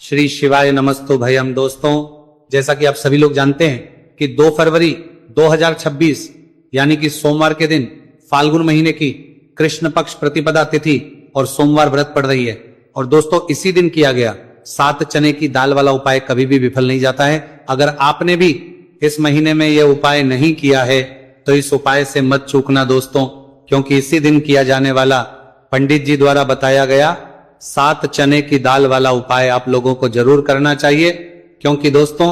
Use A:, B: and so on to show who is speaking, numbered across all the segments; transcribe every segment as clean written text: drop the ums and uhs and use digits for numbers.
A: श्री शिवाय नमस्तु भयम। दोस्तों, जैसा कि आप सभी लोग जानते हैं कि 2 फरवरी 2026 यानी कि सोमवार के दिन फाल्गुन महीने की कृष्ण पक्ष प्रतिपदा तिथि और सोमवार व्रत पड़ रही है। और दोस्तों, इसी दिन किया गया 7 चने की दाल वाला उपाय कभी भी विफल नहीं जाता है। अगर आपने भी इस महीने में यह उपाय नहीं किया है तो इस उपाय से मत चूकना दोस्तों, क्योंकि इसी दिन किया जाने वाला पंडित जी द्वारा बताया गया 7 चने की दाल वाला उपाय आप लोगों को जरूर करना चाहिए। क्योंकि दोस्तों,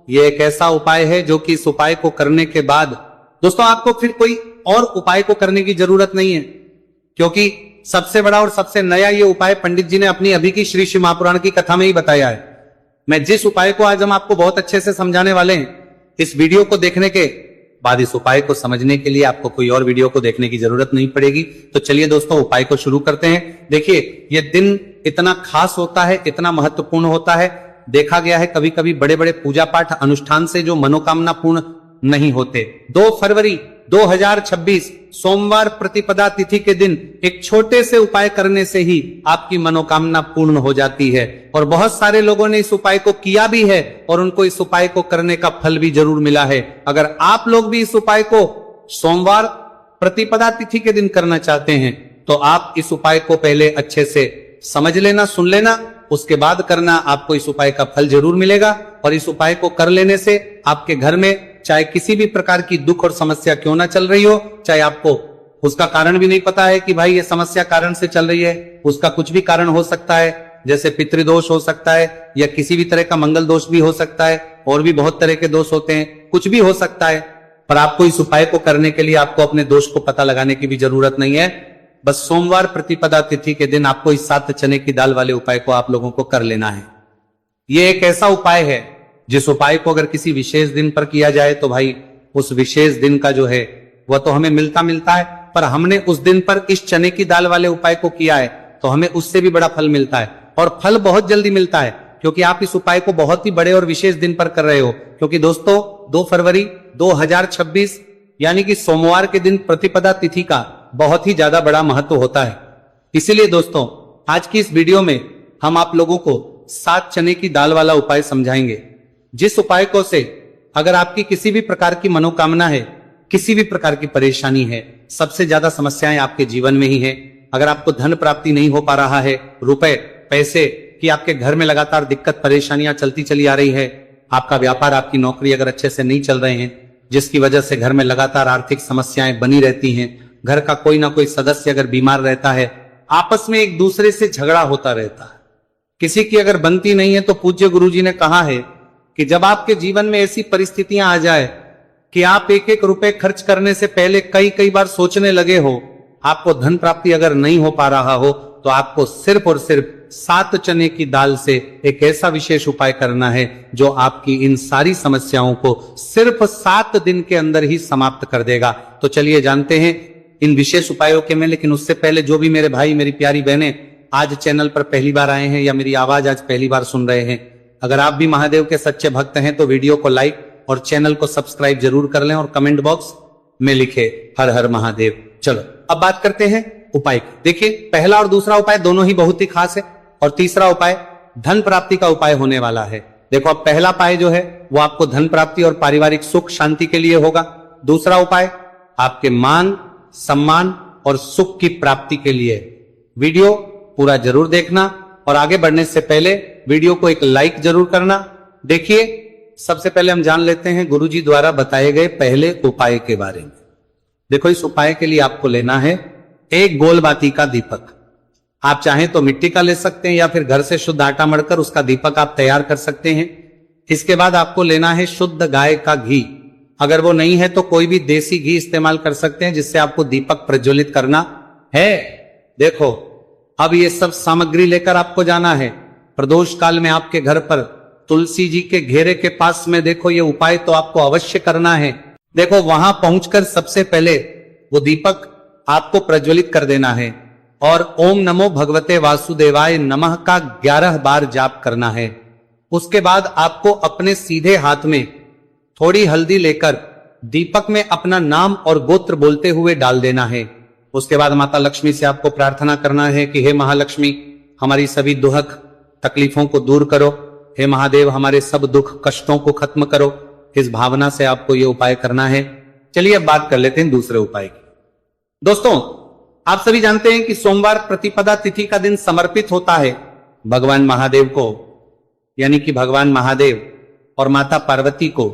A: ये एक ऐसा उपाय है जो कि इस उपाय को करने के बाद दोस्तों आपको फिर कोई और उपाय को करने की जरूरत नहीं है, क्योंकि सबसे बड़ा और सबसे नया ये उपाय पंडित जी ने अपनी अभी की श्री शिव महापुराण की कथा में ही बताया है। मैं जिस उपाय को आज हम आपको बहुत अच्छे से समझाने वाले हैं, इस वीडियो को देखने के बाद इस उपाय को समझने के लिए आपको कोई और वीडियो को देखने की जरूरत नहीं पड़ेगी। तो चलिए दोस्तों, उपाय को शुरू करते हैं। देखिए, यह दिन इतना खास होता है, इतना महत्वपूर्ण होता है। देखा गया है कभी कभी बड़े बड़े पूजा पाठ अनुष्ठान से जो मनोकामना पूर्ण नहीं होते। 2 फरवरी 2026 सोमवार प्रतिपदा तिथि के दिन एक छोटे से उपाय करने से ही आपकी मनोकामना पूर्ण हो जाती है। और बहुत सारे लोगों ने इस उपाय को किया भी है और उनको इस उपाय को करने का फल भी जरूर मिला है। अगर आप लोग भी इस उपाय को सोमवार प्रतिपदा तिथि के दिन करना चाहते हैं तो आप इस उपाय को पहले अच्छे से समझ लेना, सुन लेना, उसके बाद करना। आपको इस उपाय का फल जरूर मिलेगा। और इस उपाय को कर लेने से आपके घर में चाहे किसी भी प्रकार की दुख और समस्या क्यों ना चल रही हो, चाहे आपको उसका कारण भी नहीं पता है कि भाई ये समस्या कारण से चल रही है, उसका कुछ भी कारण हो सकता है, जैसे पितृदोष हो सकता है या किसी भी तरह का मंगल दोष भी हो सकता है, और भी बहुत तरह के दोष होते हैं, कुछ भी हो सकता है। पर आपको इस उपाय को करने के लिए आपको अपने दोष को पता लगाने की भी जरूरत नहीं है। बस सोमवार प्रतिपदा तिथि के दिन आपको इस 7 चने की दाल वाले उपाय को आप लोगों को कर लेना है। ये एक ऐसा उपाय है जिस उपाय को अगर किसी विशेष दिन पर किया जाए तो भाई उस विशेष दिन का जो है वह तो हमें मिलता है, पर हमने उस दिन पर इस चने की दाल वाले उपाय को किया है तो हमें उससे भी बड़ा फल मिलता है। और फल बहुत जल्दी मिलता है, क्योंकि आप इस उपाय को बहुत ही बड़े और विशेष दिन पर कर रहे हो। क्योंकि दोस्तों, 2 फरवरी 2026 यानी कि सोमवार के दिन प्रतिपदा तिथि का बहुत ही ज्यादा बड़ा महत्व होता है। इसीलिए दोस्तों, आज की इस वीडियो में हम आप लोगों को 7 चने की दाल वाला उपाय समझाएंगे, जिस उपाय को से अगर आपकी किसी भी प्रकार की मनोकामना है, किसी भी प्रकार की परेशानी है, सबसे ज्यादा समस्याएं आपके जीवन में ही है। अगर आपको धन प्राप्ति नहीं हो पा रहा है, रुपए पैसे की आपके घर में लगातार दिक्कत परेशानियां चलती चली आ रही है, आपका व्यापार आपकी नौकरी अगर अच्छे से नहीं चल रहे हैं, जिसकी वजह से घर में लगातार आर्थिक समस्याएं बनी रहती हैं, घर का कोई ना कोई सदस्य अगर बीमार रहता है, आपस में एक दूसरे से झगड़ा होता रहता है, किसी की अगर बनती नहीं है, तो पूज्य गुरुजी ने कहा है कि जब आपके जीवन में ऐसी परिस्थितियां आ जाए कि आप एक रुपए खर्च करने से पहले कई बार सोचने लगे हो, आपको धन प्राप्ति अगर नहीं हो पा रहा हो, तो आपको सिर्फ और सिर्फ 7 चने की दाल से एक ऐसा विशेष उपाय करना है जो आपकी इन सारी समस्याओं को सिर्फ 7 दिन के अंदर ही समाप्त कर देगा। तो चलिए जानते हैं इन विशेष उपायों के में। लेकिन उससे पहले जो भी मेरे भाई मेरी प्यारी बहनें आज चैनल पर पहली बार आए हैं या मेरी आवाज आज पहली बार सुन रहे हैं, अगर आप भी महादेव के सच्चे भक्त हैं तो वीडियो को लाइक और चैनल को सब्सक्राइब जरूर कर लें और कमेंट बॉक्स में लिखे हर हर महादेव। चलो अब बात करते हैं उपाय की। देखिए, पहला और दूसरा उपाय दोनों ही बहुत ही खास है, और तीसरा उपाय धन प्राप्ति का उपाय होने वाला है। देखो, अब पहला उपाय जो है वो आपको धन प्राप्ति और पारिवारिक सुख शांति के लिए होगा। दूसरा उपाय आपके मान सम्मान और सुख की प्राप्ति के लिए। वीडियो पूरा जरूर देखना और आगे बढ़ने से पहले वीडियो को एक लाइक जरूर करना। देखिए, सबसे पहले हम जान लेते हैं गुरुजी द्वारा बताए गए पहले उपाय के बारे में। देखो, इस उपाय के लिए आपको लेना है एक गोल बाती का दीपक। आप चाहें तो मिट्टी का ले सकते हैं या फिर घर से शुद्ध आटा मढ़कर उसका दीपक आप तैयार कर सकते हैं। इसके बाद आपको लेना है शुद्ध गाय का घी। अगर वो नहीं है तो कोई भी देसी घी इस्तेमाल कर सकते हैं, जिससे आपको दीपक प्रज्वलित करना है। देखो, अब ये सब सामग्री लेकर आपको जाना है। प्रदोष काल में आपके घर पर तुलसी जी के घेरे के पास में देखो ये उपाय तो आपको अवश्य करना है। देखो, वहां पहुंचकर सबसे पहले वो दीपक आपको प्रज्वलित कर देना है और ओम नमो भगवते वासुदेवाय नमः का 11 बार जाप करना है। उसके बाद आपको अपने सीधे हाथ में थोड़ी हल्दी लेकर दीपक में अपना नाम और गोत्र बोलते हुए डाल देना है। उसके बाद माता लक्ष्मी से आपको प्रार्थना करना है कि हे महालक्ष्मी, हमारी सभी दुहक तकलीफों को दूर करो, हे महादेव हमारे सब दुख कष्टों को खत्म करो, इस भावना से आपको ये उपाय करना है। चलिए अब बात कर लेते हैं दूसरे उपाय की। दोस्तों, आप सभी जानते हैं कि सोमवार प्रतिपदा तिथि का दिन समर्पित होता है भगवान महादेव को, यानी कि भगवान महादेव और माता पार्वती को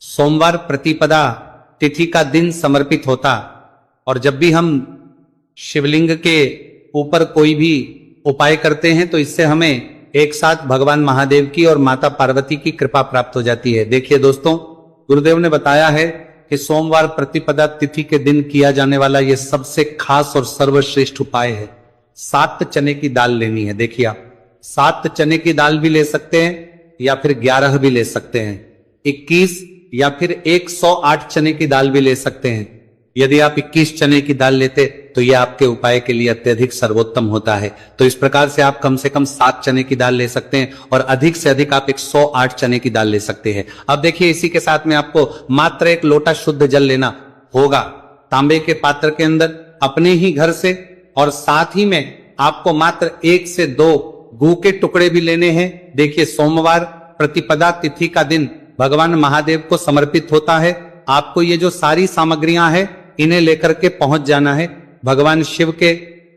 A: सोमवार प्रतिपदा तिथि का दिन समर्पित होता। और जब भी हम शिवलिंग के ऊपर कोई भी उपाय करते हैं तो इससे हमें एक साथ भगवान महादेव की और माता पार्वती की कृपा प्राप्त हो जाती है। देखिए दोस्तों, गुरुदेव ने बताया है कि सोमवार प्रतिपदा तिथि के दिन किया जाने वाला यह सबसे खास और सर्वश्रेष्ठ उपाय है। 7 चने की दाल लेनी है। देखिए, आप 7 चने की दाल भी ले सकते हैं या फिर 11 भी ले सकते हैं, 21 या फिर 108 चने की दाल भी ले सकते हैं। यदि आप 21 चने की दाल लेते तो यह आपके उपाय के लिए अत्यधिक सर्वोत्तम होता है। तो इस प्रकार से आप कम से कम 7 चने की दाल ले सकते हैं और अधिक से अधिक आप 108 चने की दाल ले सकते हैं। अब देखिए, इसी के साथ में आपको मात्र 1 लोटा शुद्ध जल लेना होगा तांबे के पात्र के अंदर अपने ही घर से, और साथ ही में आपको मात्र 1 से 2 गू के टुकड़े भी लेने हैं। देखिए, सोमवार प्रतिपदा तिथि का दिन भगवान महादेव को समर्पित होता है। आपको ये जो सारी सामग्रियां हैं इन्हें लेकर के पहुंच जाना है भगवान शिव के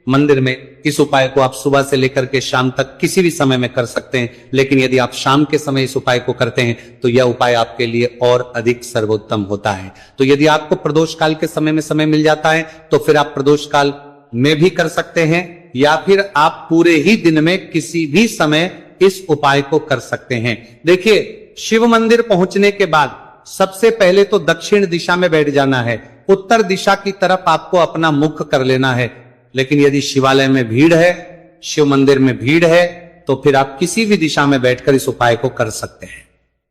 A: मंदिर में। इस उपाय को आप सुबह से लेकर के शाम तक किसी भी समय में कर सकते हैं, लेकिन यदि आप शाम के समय इस उपाय को करते हैं तो यह उपाय आपके लिए और अधिक सर्वोत्तम होता है। तो यदि आपको प्रदोष काल के समय में समय मिल जाता है तो फिर आप प्रदोष काल में भी कर सकते हैं, या फिर आप पूरे ही दिन में किसी भी समय इस उपाय को कर सकते हैं। देखिए, शिव मंदिर पहुंचने के बाद सबसे पहले तो दक्षिण दिशा में बैठ जाना है। उत्तर दिशा की तरफ आपको अपना मुख कर लेना है। लेकिन यदि शिवालय में भीड़ है, शिव मंदिर में भीड़ है, तो फिर आप किसी भी दिशा में बैठकर इस उपाय को कर सकते हैं।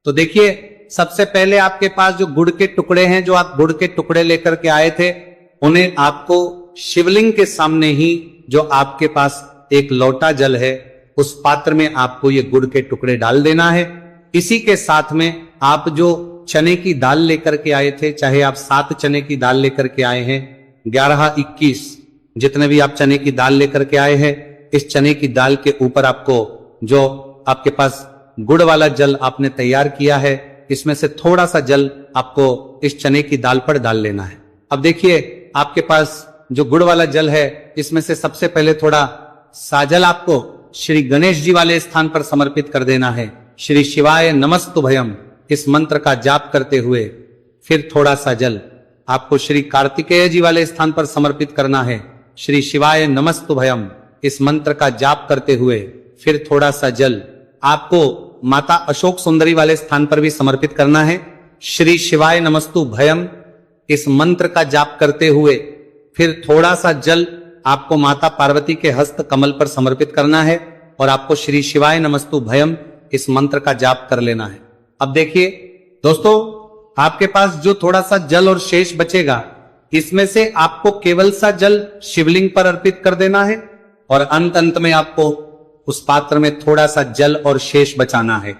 A: तो देखिए, सबसे पहले आपके पास जो गुड़ के टुकड़े हैं, जो आप गुड़ के टुकड़े लेकर के आए थे, उन्हें आपको शिवलिंग के सामने ही जो आपके पास एक लोटा जल है उस पात्र में आपको ये गुड़ के टुकड़े डाल देना है। इसी के साथ में आप जो चने की दाल लेकर के आए थे, चाहे आप 7 चने की दाल लेकर के आए हैं, 11, 21 जितने भी आप चने की दाल लेकर के आए हैं, इस चने की दाल के ऊपर आपको जो आपके पास गुड़ वाला जल आपने तैयार किया है, इसमें से थोड़ा सा जल आपको इस चने की दाल पर डाल लेना है। अब देखिए, आपके पास जो गुड़ वाला जल है, इसमें से सबसे पहले थोड़ा सा जल आपको श्री गणेश जी वाले स्थान पर समर्पित कर देना है। श्री शिवाय नमस्तुभयम इस मंत्र का जाप करते हुए फिर थोड़ा सा जल आपको श्री कार्तिकेय जी वाले स्थान पर समर्पित करना है। श्री शिवाय नमस्तुभयम इस मंत्र का जाप करते हुए फिर थोड़ा सा जल आपको माता अशोक सुंदरी वाले स्थान पर भी समर्पित करना है। श्री शिवाय नमस्तुभयम इस मंत्र का जाप करते हुए फिर थोड़ा सा जल आपको माता पार्वती के हस्त कमल पर समर्पित करना है और आपको श्री शिवाय नमस्तुभयम इस मंत्र का जाप कर लेना है। अब देखिए दोस्तों, आपके पास जो थोड़ा सा जल और शेष बचेगा, इसमें से आपको केवल सा जल शिवलिंग पर अर्पित कर देना है और अंत में आपको उस पात्र में थोड़ा सा जल और शेष बचाना है।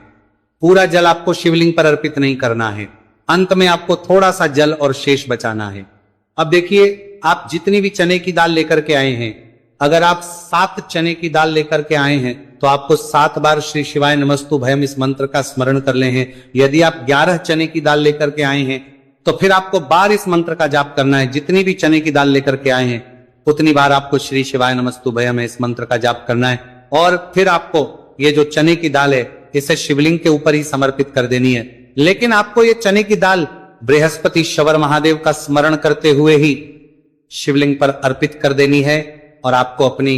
A: पूरा जल आपको शिवलिंग पर अर्पित नहीं करना है, अंत में आपको थोड़ा सा जल और शेष बचाना है। अब देखिए, आप जितनी भी चने की दाल लेकर के आए हैं, अगर आप 7 चने की दाल लेकर के आए हैं तो आपको 7 बार श्री शिवाय नमस्तुभयम इस मंत्र का स्मरण कर ले हैं। यदि आप 11 चने की दाल लेकर के आए हैं तो फिर आपको बार इस मंत्र का जाप करना है। जितनी भी चने की दाल लेकर के आए हैं उतनी बार आपको श्री शिवाय नमस्तुभयम इस मंत्र का जाप करना है और फिर आपको ये जो चने की दाल है इसे शिवलिंग के ऊपर ही समर्पित कर देनी है। लेकिन आपको ये चने की दाल बृहस्पति शवर महादेव का स्मरण करते हुए ही शिवलिंग पर अर्पित कर देनी है और आपको अपनी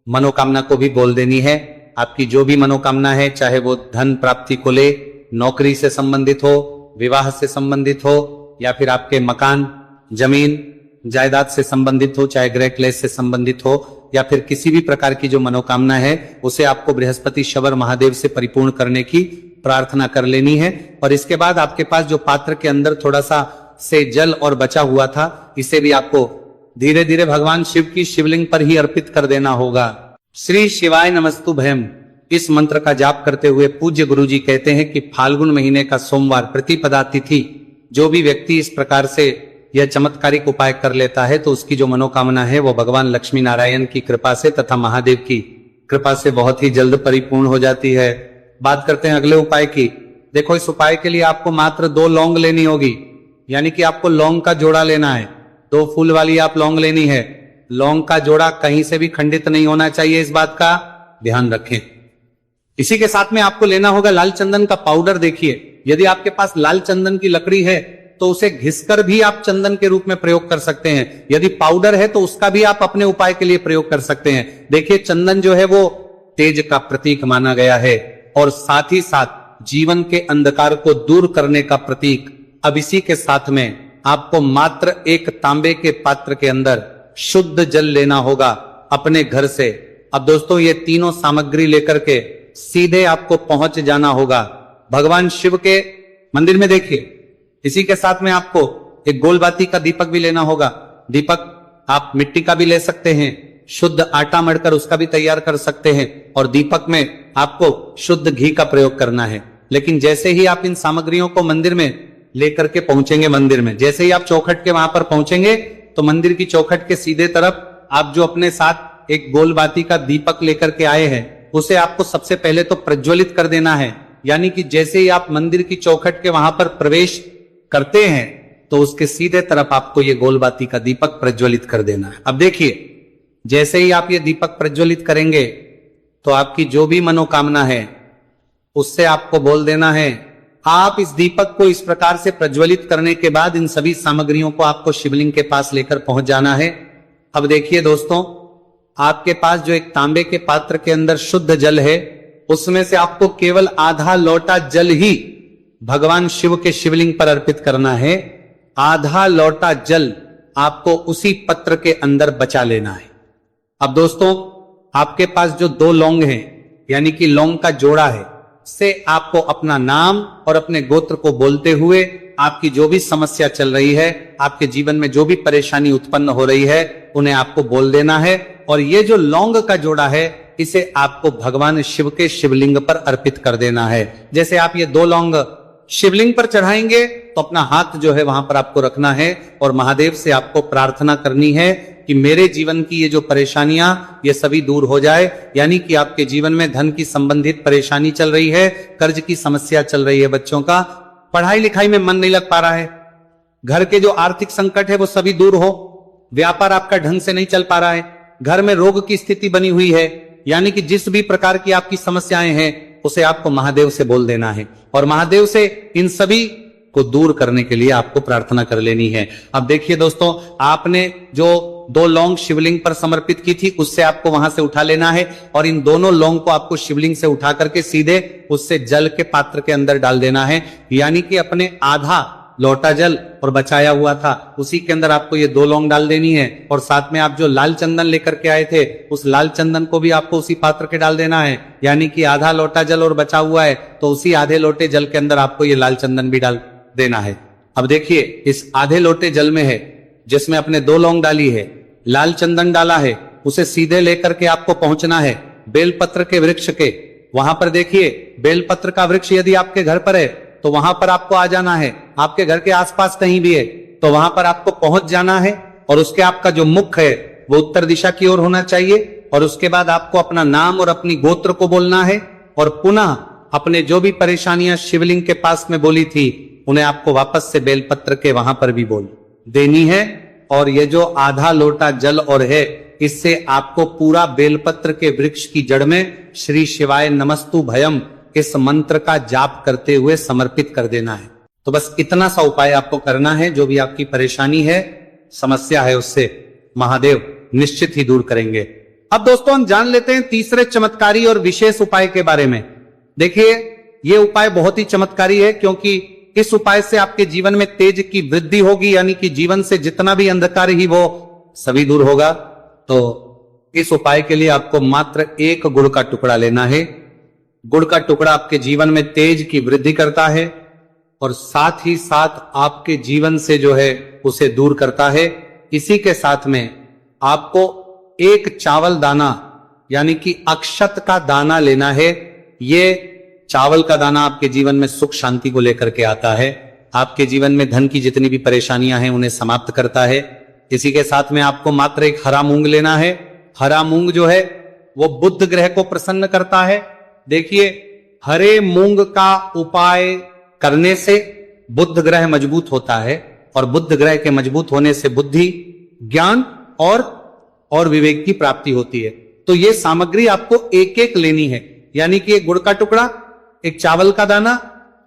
A: मनोकामना को भी बोल देनी है। आपकी जो भी मनोकामना है, चाहे वो धन प्राप्ति को ले, नौकरी से संबंधित हो, विवाह से संबंधित हो, या फिर आपके मकान, जमीन, जायदाद से संबंधित हो, चाहे गृह क्लेश से संबंधित हो, या फिर किसी भी प्रकार की जो मनोकामना है उसे आपको बृहस्पति शवर महादेव से परिपूर्ण करने की प्रार्थना कर लेनी है। और इसके बाद आपके पास जो पात्र के अंदर थोड़ा सा से जल और बचा हुआ था, इसे भी आपको धीरे धीरे भगवान शिव की शिवलिंग पर ही अर्पित कर देना होगा। श्री शिवाय नमस्तुभयम इस मंत्र का जाप करते हुए पूज्य गुरुजी कहते हैं कि फाल्गुन महीने का सोमवार प्रतिपदा तिथि जो भी व्यक्ति इस प्रकार से यह चमत्कारिक उपाय कर लेता है तो उसकी जो मनोकामना है वो भगवान लक्ष्मी नारायण की कृपा से तथा महादेव की कृपा से बहुत ही जल्द परिपूर्ण हो जाती है। बात करते हैं अगले उपाय की। देखो, इस उपाय के लिए आपको मात्र 2 लौंग लेनी होगी, यानी कि आपको लौंग का जोड़ा लेना है। 2 फूल वाली आप लौंग लेनी है। लौंग का जोड़ा कहीं से भी खंडित नहीं होना चाहिए, इस बात का ध्यान रखें। इसी के साथ में आपको लेना होगा लाल चंदन का पाउडर। देखिए, यदि आपके पास लाल चंदन की लकड़ी है तो उसे घिसकर भी आप चंदन के रूप में प्रयोग कर सकते हैं। यदि पाउडर है तो उसका भी आप अपने उपाय के लिए प्रयोग कर सकते हैं। देखिए, चंदन जो है वो तेज का प्रतीक माना गया है और साथ ही साथ जीवन के अंधकार को दूर करने का प्रतीक। अब इसी के साथ में आपको मात्र एक तांबे के पात्र के अंदर शुद्ध जल लेना होगा अपने घर से। अब दोस्तों, ये तीनों सामग्री लेकर के सीधे आपको पहुंच जाना होगा भगवान शिव के मंदिर में। देखिए, इसी के साथ में आपको एक गोलबाती का दीपक भी लेना होगा। दीपक आप मिट्टी का भी ले सकते हैं, शुद्ध आटा मढ़कर उसका भी तैयार कर सकते हैं, और दीपक में आपको शुद्ध घी का प्रयोग करना है। लेकिन जैसे ही आप इन सामग्रियों को मंदिर में लेकर के पहुंचेंगे, मंदिर में जैसे ही आप चौखट के वहां पर पहुंचेंगे तो मंदिर की चौखट के सीधे तरफ आप जो अपने साथ एक गोलबाती का दीपक लेकर के आए हैं उसे आपको सबसे पहले तो प्रज्वलित कर देना है। यानी कि जैसे ही आप मंदिर की चौखट के वहां पर प्रवेश करते हैं तो उसके सीधे तरफ आपको ये गोलबाती का दीपक प्रज्वलित कर देना है। अब देखिए, जैसे ही आप ये दीपक प्रज्वलित करेंगे तो आपकी जो भी मनोकामना है उससे आपको बोल देना है। आप इस दीपक को इस प्रकार से प्रज्वलित करने के बाद इन सभी सामग्रियों को आपको शिवलिंग के पास लेकर पहुंच जाना है। अब देखिए दोस्तों, आपके पास जो एक तांबे के पात्र के अंदर शुद्ध जल है उसमें से आपको केवल आधा लोटा जल ही भगवान शिव के शिवलिंग पर अर्पित करना है। आधा लोटा जल आपको उसी पत्र के अंदर बचा लेना है। अब दोस्तों, आपके पास जो 2 लौंग हैं, यानी कि लौंग का जोड़ा है, से आपको अपना नाम और अपने गोत्र को बोलते हुए आपकी जो भी समस्या चल रही है, आपके जीवन में जो भी परेशानी उत्पन्न हो रही है, उन्हें आपको बोल देना है। और ये जो लौंग का जोड़ा है इसे आपको भगवान शिव के शिवलिंग पर अर्पित कर देना है। जैसे आप ये 2 लौंग शिवलिंग पर चढ़ाएंगे तो अपना हाथ जो है वहां पर आपको रखना है और महादेव से आपको प्रार्थना करनी है कि मेरे जीवन की ये जो परेशानियां ये सभी दूर हो जाए। यानी कि आपके जीवन में धन की संबंधित परेशानी चल रही है, कर्ज की समस्या चल रही है, बच्चों का पढ़ाई लिखाई में मन नहीं लग पा रहा है, घर के जो आर्थिक संकट है वो सभी दूर हो, व्यापार आपका ढंग से नहीं चल पा रहा है, घर में रोग की स्थिति बनी हुई है, यानी कि जिस भी प्रकार की आपकी समस्याएं हैं उसे आपको महादेव से बोल देना है और महादेव से इन सभी को दूर करने के लिए आपको प्रार्थना कर लेनी है। अब देखिए दोस्तों, आपने जो 2 लौंग शिवलिंग पर समर्पित की थी उससे आपको वहां से उठा लेना है और इन दोनों लौंग को आपको शिवलिंग से उठा करके सीधे उससे जल के पात्र के अंदर डाल देना है। यानी कि अपने आधा लोटा जल और बचाया हुआ था उसी के अंदर आपको ये 2 लौंग डाल देनी है और साथ में आप जो लाल चंदन लेकर के आए थे उस लाल चंदन को भी आपको उसी पात्र के डाल देना है। यानी कि आधा लोटा जल और बचा हुआ है तो उसी आधे लोटे जल के अंदर आपको ये लाल चंदन भी डाल देना है। अब देखिए, इस आधे लोटे जल में है जिसमें अपने 2 लौंग डाली है, लाल चंदन डाला है, उसे सीधे लेकर के आपको पहुंचना है बेलपत्र के वृक्ष के। वहां पर देखिए, बेलपत्र का वृक्ष यदि आपके घर पर है तो वहां पर आपको आ जाना है। आपके घर के आसपास कहीं भी है तो वहां पर आपको पहुंच जाना है और उसके आपका जो मुख है वो उत्तर दिशा की ओर होना चाहिए और उसके बाद आपको अपना नाम और अपनी गोत्र को बोलना है और पुनः अपने जो भी परेशानियां शिवलिंग के पास में बोली थी उन्हें आपको वापस से बेलपत्र के वहां पर भी बोल देनी है। और ये जो आधा लोटा जल और है इससे आपको पूरा बेलपत्र के वृक्ष की जड़ में श्री शिवाय नमस्तु भयम इस मंत्र का जाप करते हुए समर्पित कर देना है। तो बस इतना सा उपाय आपको करना है। जो भी आपकी परेशानी है, समस्या है, उससे महादेव निश्चित ही दूर करेंगे। अब दोस्तों, हम जान लेते हैं तीसरे चमत्कारी और विशेष उपाय के बारे में। देखिए, ये उपाय बहुत ही चमत्कारी है क्योंकि इस उपाय से आपके जीवन में तेज की वृद्धि होगी, यानी कि जीवन से जितना भी अंधकार ही वो सभी दूर होगा। तो इस उपाय के लिए आपको मात्र 1 गुड़ का टुकड़ा लेना है। गुड़ का टुकड़ा आपके जीवन में तेज की वृद्धि करता है और साथ ही साथ आपके जीवन से जो है उसे दूर करता है। इसी के साथ में आपको 1 चावल दाना यानी कि अक्षत का दाना लेना है। ये चावल का दाना आपके जीवन में सुख शांति को लेकर के आता है, आपके जीवन में धन की जितनी भी परेशानियां हैं उन्हें समाप्त करता है। इसी के साथ में आपको मात्र 1 हरा मूंग लेना है। हरा मूंग जो है वो बुध ग्रह को प्रसन्न करता है। देखिए, हरे मूंग का उपाय करने से बुध ग्रह मजबूत होता है और बुध ग्रह के मजबूत होने से बुद्धि, ज्ञान और विवेक की प्राप्ति होती है। तो ये सामग्री आपको एक एक लेनी है, यानी कि एक गुड़ का टुकड़ा, एक चावल का दाना,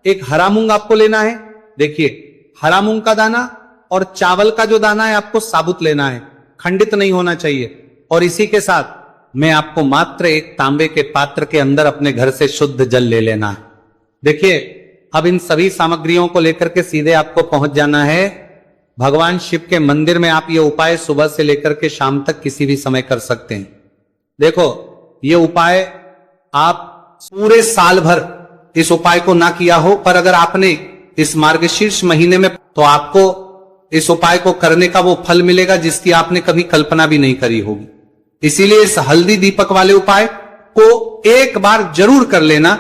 A: एक हरा मूंग आपको लेना है। देखिए, हरा मूंग का दाना और चावल का जो दाना है आपको साबुत लेना है, खंडित नहीं होना चाहिए। और इसी के साथ मैं आपको मात्र एक तांबे के पात्र के अंदर अपने घर से शुद्ध जल ले लेना है। देखिए, अब इन सभी सामग्रियों को लेकर के सीधे आपको पहुंच जाना है भगवान शिव के मंदिर में। आप ये उपाय सुबह से लेकर के शाम तक किसी भी समय कर सकते हैं। देखो, ये उपाय आप पूरे साल भर इस उपाय को ना किया हो, पर अगर आपने इस मार्गशीर्ष महीने में, तो आपको इस उपाय को करने का वो फल मिलेगा जिसकी आपने कभी कल्पना भी नहीं करी होगी। इसीलिए इस हल्दी दीपक वाले उपाय को एक बार जरूर कर लेना,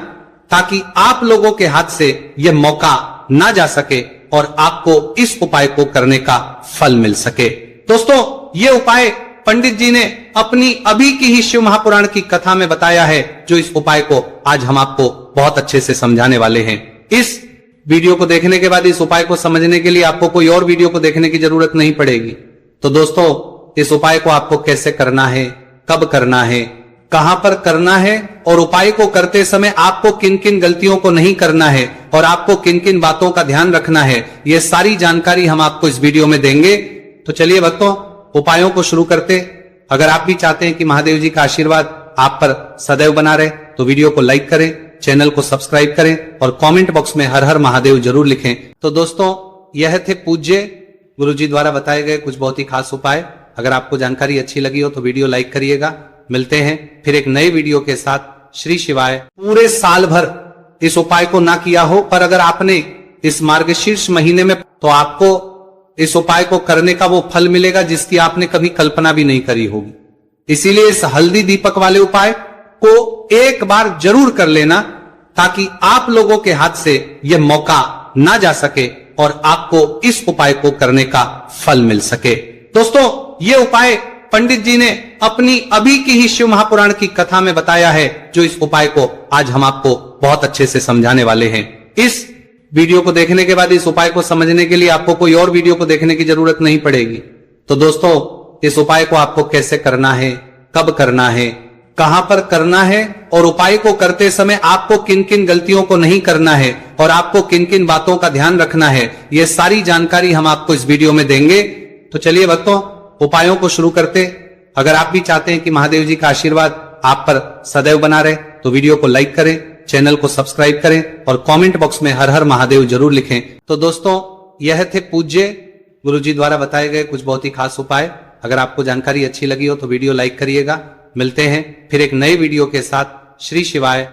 A: ताकि आप लोगों के हाथ से यह मौका ना जा सके और आपको इस उपाय को करने का फल मिल सके। दोस्तों, ये उपाय पंडित जी ने अपनी अभी की ही शिव महापुराण की कथा में बताया है, जो इस उपाय को आज हम आपको बहुत अच्छे से समझाने वाले हैं। इस वीडियो को देखने के बाद इस उपाय को समझने के लिए आपको कोई और वीडियो को देखने की जरूरत नहीं पड़ेगी। तो दोस्तों, इस उपाय को आपको कैसे करना है, कब करना है, कहां पर करना है और उपाय को करते समय आपको किन किन गलतियों को नहीं करना है और आपको किन किन बातों का ध्यान रखना है, ये सारी जानकारी हम आपको इस वीडियो में देंगे। तो चलिए भक्तों, उपायों को शुरू करते। अगर आप भी चाहते हैं कि महादेव जी का आशीर्वाद आप पर सदैव बना रहे, तो वीडियो को लाइक करें, चैनल को सब्सक्राइब करें और कमेंट बॉक्स में हर हर महादेव जरूर लिखें। तो दोस्तों, यह थे पूज्य गुरुजी द्वारा बताए गए कुछ बहुत ही खास उपाय। अगर आपको जानकारी अच्छी लगी हो तो वीडियो लाइक करिएगा। मिलते हैं फिर एक नए वीडियो के साथ। श्री शिवाय। पूरे साल भर इस उपाय को ना किया हो, पर अगर आपने इस मार्गशीर्ष महीने में, तो आपको इस उपाय को करने का वो फल मिलेगा जिसकी आपने कभी कल्पना भी नहीं करी होगी। इसीलिए इस हल्दी दीपक वाले उपाय को एक बार जरूर कर लेना, ताकि आप लोगों के हाथ से यह मौका ना जा सके और आपको इस उपाय को करने का फल मिल सके। दोस्तों, ये उपाय पंडित जी ने अपनी अभी की ही शिव महापुराण की कथा में बताया है, जो इस उपाय को आज हम आपको बहुत अच्छे से समझाने वाले हैं। इस वीडियो को देखने के बाद इस उपाय को समझने के लिए आपको कोई और वीडियो को देखने की जरूरत नहीं पड़ेगी। तो दोस्तों, इस उपाय को आपको कैसे करना है, कब करना है, कहां पर करना है और उपाय को करते समय आपको किन किन गलतियों को नहीं करना है और आपको किन किन बातों का ध्यान रखना है, ये सारी जानकारी हम आपको इस वीडियो में देंगे। तो चलिए भक्तों, उपायों को शुरू करते। अगर आप भी चाहते हैं कि महादेव जी का आशीर्वाद आप पर सदैव बना रहे, तो वीडियो को लाइक करें, चैनल को सब्सक्राइब करें और कमेंट बॉक्स में हर हर महादेव जरूर लिखें। तो दोस्तों, यह थे पूज्य गुरुजी द्वारा बताए गए कुछ बहुत ही खास उपाय। अगर आपको जानकारी अच्छी लगी हो तो वीडियो लाइक करिएगा। मिलते हैं फिर एक नए वीडियो के साथ। श्री शिवाय।